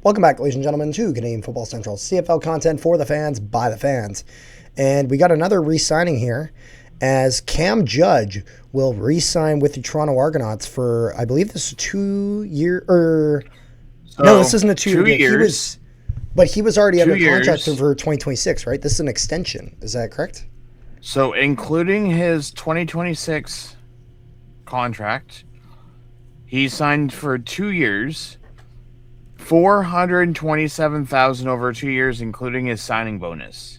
Welcome back, ladies and gentlemen, to Canadian Football Central CFL content for the fans, by the fans. And we got another re-signing here, as Cam Judge will re-sign with the Toronto Argonauts for, I believe this is a 2-year, no, this isn't a 2-year deal. He was already under contract for 2026, right? This is an extension. Is that correct? So including his 2026 contract, he signed for 2 years, $427,000 over 2 years, including his signing bonus.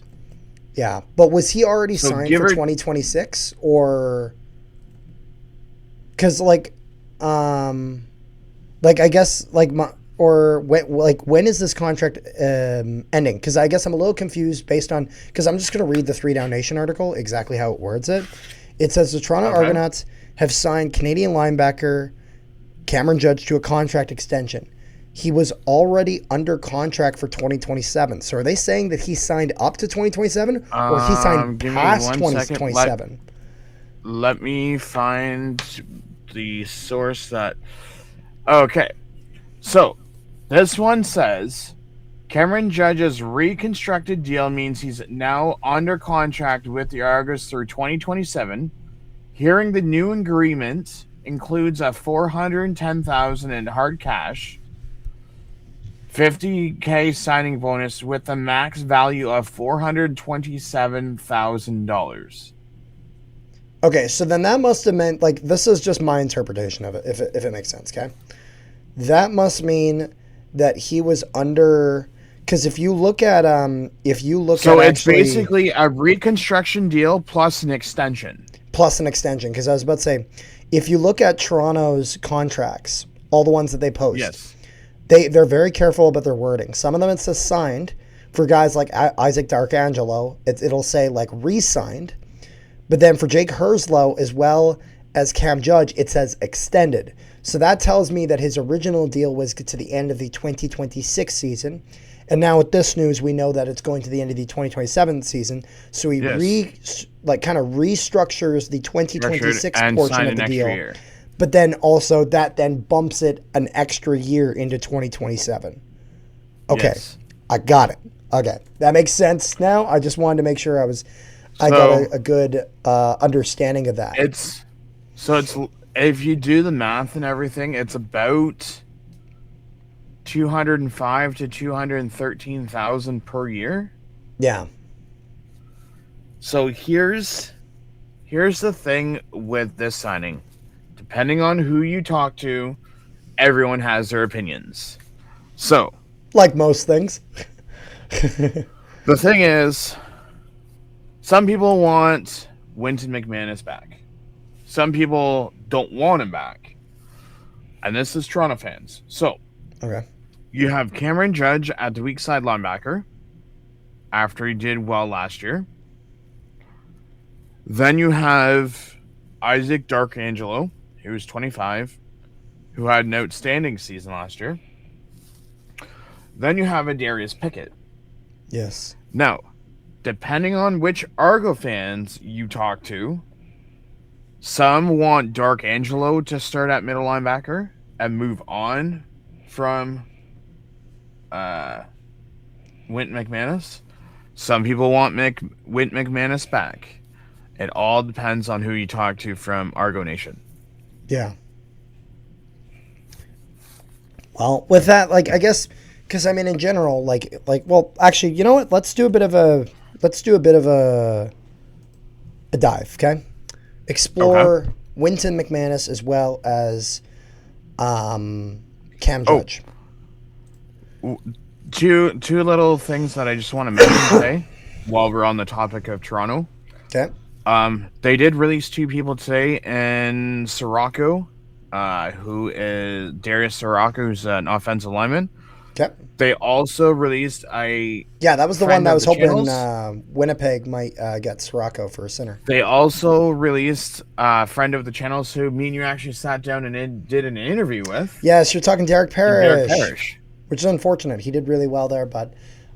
Yeah, but was he already signed for 2026, or because I guess when is this contract ending? Because I guess I'm a little confused based on, because I'm just going to read the 3 Down Nation article exactly how it words it. It says the Toronto Argonauts have signed Canadian linebacker Cameron Judge to a contract extension. He was already under contract for 2027. So are they saying that he signed up to 2027 or he signed past 2027? Let me find the source that... Okay. So this one says Cameron Judge's reconstructed deal means he's now under contract with the Argos through 2027. Hearing the new agreement includes a $410,000 in hard cash, $50,000 signing bonus with a max value of $427,000. Okay, so then that must have meant, this is just my interpretation of it, if it makes sense, okay? That must mean that he was under, because if you look at it's basically a reconstruction deal plus an extension. Because I was about to say, if you look at Toronto's contracts, all the ones that they post, yes, they're very careful about their wording. Some of them it says signed. For guys like Isaac D'Arcangelo, it'll say re-signed. But then for Jake Herslow as well as Cam Judge, it says extended. So that tells me that his original deal was to the end of the 2026 season. And now with this news, we know that it's going to the end of the 2027 season. So he kind of restructures the 2026 portion of the deal. Year. But then also that then bumps it an extra year into 2027. Okay, yes. I got it. Okay, that makes sense now. I just wanted to make sure I got a good understanding of that. It's if you do the math and everything, it's about $205,000 to $213,000 per year. Yeah. So here's the thing with this signing. Depending on who you talk to, everyone has their opinions. So, like most things. The thing is, some people want Wynton McManus back. Some people don't want him back. And this is Toronto fans. So, okay. You have Cameron Judge at the weak side linebacker after he did well last year. Then you have Isaac D'Arcangelo, who's 25, who had an outstanding season last year. Then you have a Darius Pickett. Yes. Now, depending on which Argo fans you talk to, some want D'Arcangelo to start at middle linebacker and move on from Wynton McManus. Some people want Wynton McManus back. It all depends on who you talk to from Argo Nation. Yeah. Well, with that, I guess, because in general, well, actually, you know what? Let's do a bit of a dive, okay? Explore Wynton McManus as well as Cam Judge. Two little things that I just want to mention today while we're on the topic of Toronto. Okay. They did release 2 people today, and Sirocco, who is Darius Sirocco, who's an offensive lineman. Okay. They also released that was the one that I was hoping Winnipeg might get Sirocco for a center. They also released a friend of the channels who me and you actually sat down and did an interview with. Yes, you're talking Derek Parrish. Which is unfortunate. He did really well there, but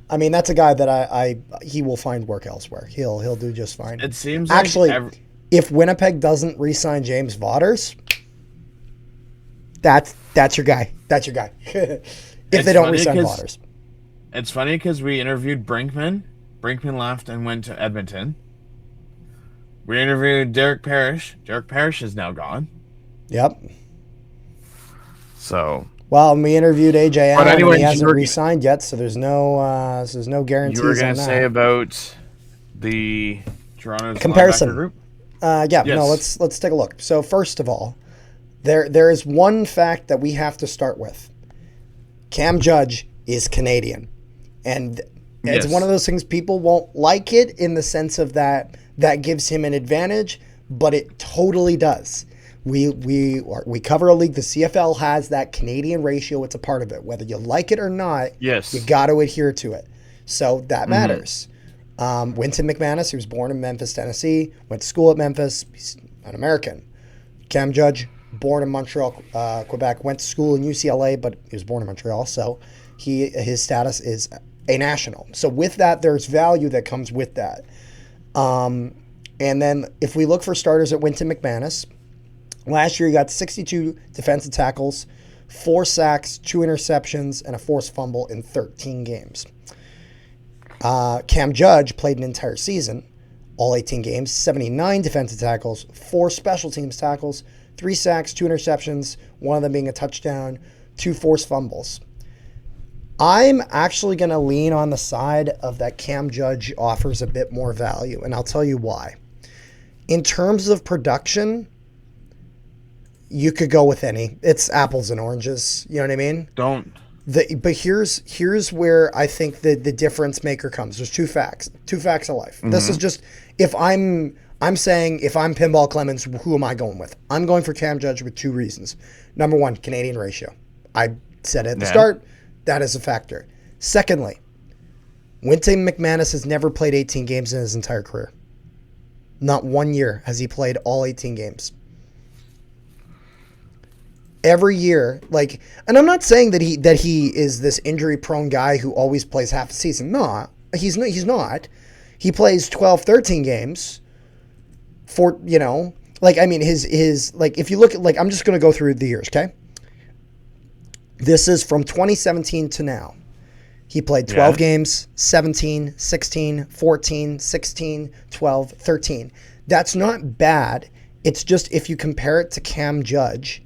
that's a guy that he will find work elsewhere. He'll do just fine. It seems actually If Winnipeg doesn't re-sign James Vaughters, that's your guy. That's your guy. If they don't re-sign Vaughters. It's funny because we interviewed Brinkman. Brinkman left and went to Edmonton. We interviewed Derek Parrish. Derek Parrish is now gone. Yep. So. Well, and we interviewed AJ Allen, anyway, and he hasn't re-signed yet, so there's no guarantees. You were going to say about the Toronto's comparison group? Yes. No. Let's take a look. So first of all, there is one fact that we have to start with. Cam Judge is Canadian, and it's one of those things people won't like it in the sense of that gives him an advantage, but it totally does. We cover a league. The CFL has that Canadian ratio. It's a part of it. Whether you like it or not, you got to adhere to it. So that matters. Wynton McManus, he was born in Memphis, Tennessee, went to school at Memphis. He's an American. Cam Judge, born in Montreal, Quebec, went to school in UCLA, but he was born in Montreal, so his status is a national. So with that, there's value that comes with that. And then if we look for starters at Wynton McManus, last year he got 62 defensive tackles, 4 sacks, 2 interceptions, and a forced fumble in 13 games. Cam Judge played an entire season, all 18 games, 79 defensive tackles, 4 special teams tackles, 3 sacks, 2 interceptions, one of them being a touchdown, 2 forced fumbles. I'm actually going to lean on the side of that Cam Judge offers a bit more value, and I'll tell you why. In terms of production, you could go with any. It's apples and oranges. You know what I mean? But here's where I think the difference maker comes. There's two facts of life. Mm-hmm. This is just, if I'm saying if I'm Pinball Clemens, who am I going with? I'm going for Cam Judge with 2 reasons. Number 1, Canadian ratio. I said it at the start. That is a factor. Secondly, Wynton McManus has never played 18 games in his entire career. Not 1 year has he played all 18 games. Every year, and I'm not saying that he is this injury-prone guy who always plays half a season. No, he's not. He plays 12, 13 games for, his if you look at, I'm just going to go through the years, okay? This is from 2017 to now. He played 12 games, 17, 16, 14, 16, 12, 13. That's not bad. It's just if you compare it to Cam Judge,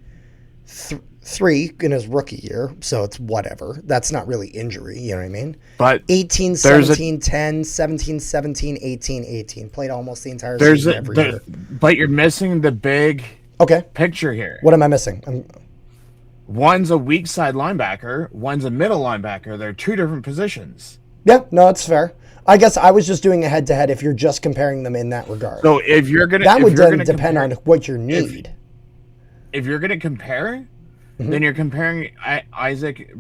3 in his rookie year, so it's whatever. That's not really injury, you know what I mean? But 18, 17, 10, 17, 17, 18, 18. Played almost the entire season every year. But you're missing the big picture here. What am I missing? One's a weak side linebacker, one's a middle linebacker. They're 2 different positions. Yeah, no, it's fair. I guess I was just doing a head-to-head if you're just comparing them in that regard. So if you're going to... That would then depend on what you need. If you're going to compare, then you're comparing Isaac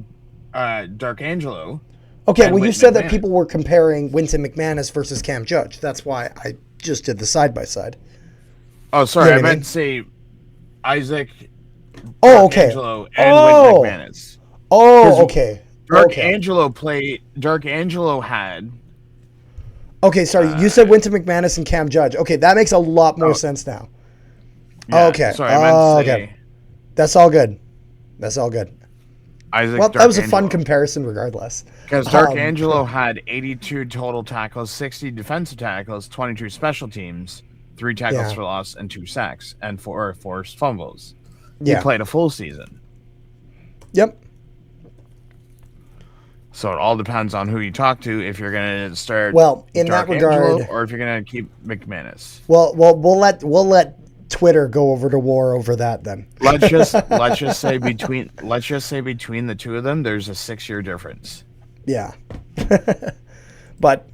Darkangelo. Okay, well, you said that people were comparing Wynton McManus versus Cam Judge. That's why I just did the side-by-side. Oh, sorry. You know I meant to say Isaac... Darkangelo and Wynton McManus. Okay. Darkangelo had... Okay, sorry. You said Wynton McManus and Cam Judge. Okay, that makes a lot more sense now. Yeah, okay. Sorry, I meant to say... That's all good. That was a fun comparison regardless. Because Darkangelo had 82 total tackles, 60 defensive tackles, 22 special teams, 3 tackles for loss, and 2 sacks, and 4 forced fumbles. He played a full season. Yep. So it all depends on who you talk to if you're going to start in that regard, or if you're going to keep McManus. Well, we'll let Twitter go over to war over that then. let's just say between the two of them, there's a 6-year difference. Yeah. But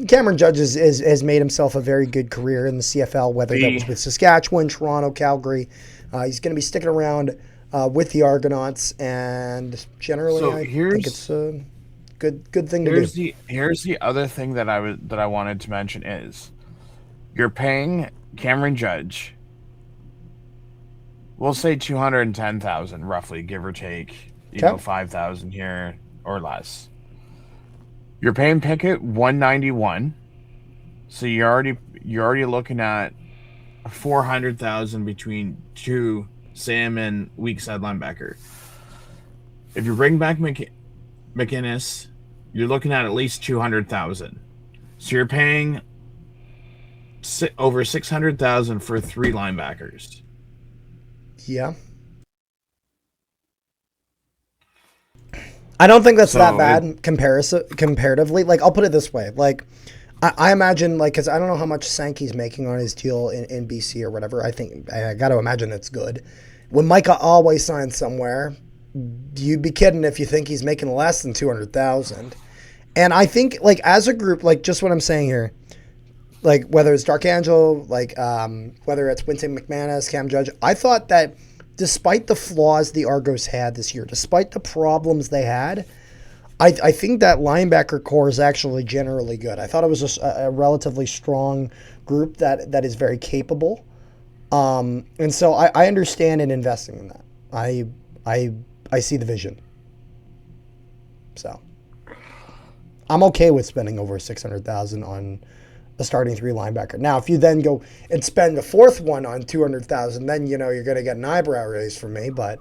Cameron Judge has made himself a very good career in the CFL, whether that was with Saskatchewan, Toronto, Calgary. He's going to be sticking around with the Argonauts, and generally, I think it's a good thing to do. Here's the other thing that I wanted to mention is you're paying Cameron Judge, we'll say $210,000 roughly, give or take, $5,000 here or less. You're paying Pickett $191, so you're already looking at $400,000 between two Sam and weak side linebacker. If you bring back McInnes, you're looking at least 200,000. So you're paying over 600,000 for three linebackers. Yeah. I don't think that's that bad comparatively. Like, I'll put it this way. Like, I imagine, like, because I don't know how much Sankey's making on his deal in BC or whatever. I think I got to imagine it's good. When Micah always signs somewhere, you'd be kidding if you think he's making less than 200,000. And I think, like, as a group, like, just what I'm saying here, like, whether it's Darkangelo, like, whether it's Wynton McManus, Cam Judge, I thought that despite the flaws the Argos had this year, despite the problems they had, I think that linebacker core is actually generally good. I thought it was a relatively strong group that is very capable. And so I understand in investing in that. I see the vision. So I'm okay with spending over 600,000 on a starting three linebacker. Now, if you then go and spend the fourth one on 200,000, then you're going to get an eyebrow raise from me. But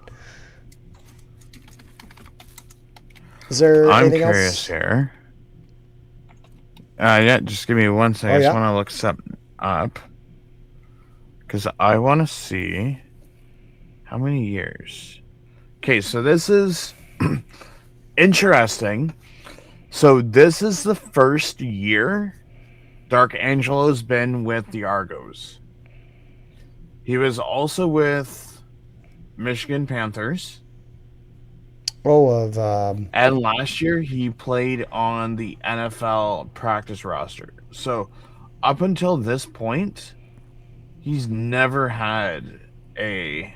is there anything else? I'm curious here. Yeah, just give me 1 second. I just want to look something up because I want to see how many years. Okay, so this is interesting. So this is the first year Darkangelo's been with the Argos. He was also with Michigan Panthers. And last year he played on the NFL practice roster. So up until this point, he's never had a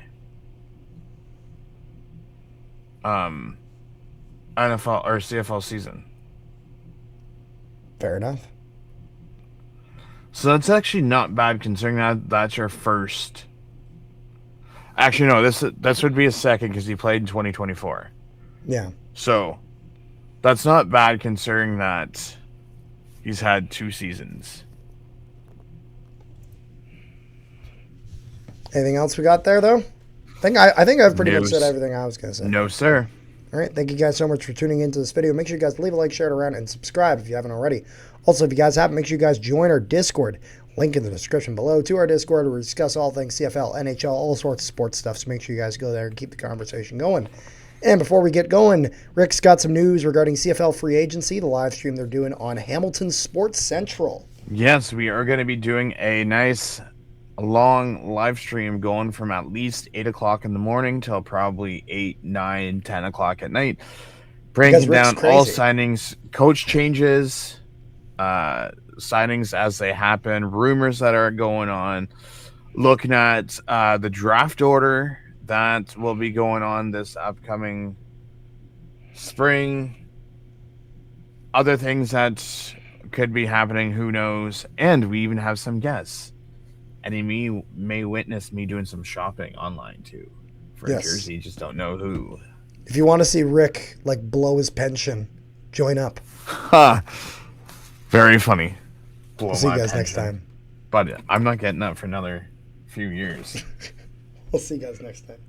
NFL or CFL season. Fair enough. So that's actually not bad considering that that's your first. Actually, no, this would be a second because he played in 2024. Yeah. So that's not bad considering that he's had 2 seasons. Anything else we got there though? I think I've pretty much said everything I was going to say. No, sir. All right. Thank you guys so much for tuning into this video. Make sure you guys leave a like, share it around, and subscribe if you haven't already. Also, if you guys haven't, make sure you guys join our Discord. Link in the description below to our Discord where we discuss all things CFL, NHL, all sorts of sports stuff. So make sure you guys go there and keep the conversation going. And before we get going, Rick's got some news regarding CFL free agency, the live stream they're doing on Hamilton Sports Central. Yes, we are going to be doing a nice long live stream going from at least 8 o'clock in the morning till probably 8, 9, 10 o'clock at night. Breaking down all signings, coach changes, signings as they happen, rumors that are going on, looking at the draft order that will be going on this upcoming spring, other things that could be happening, who knows, and we even have some guests. And he may witness me doing some shopping online too for a jersey, just don't know who. If you want to see Rick like blow his pension, join up. Very funny. We'll see you guys next time. But I'm not getting up for another few years. We'll see you guys next time.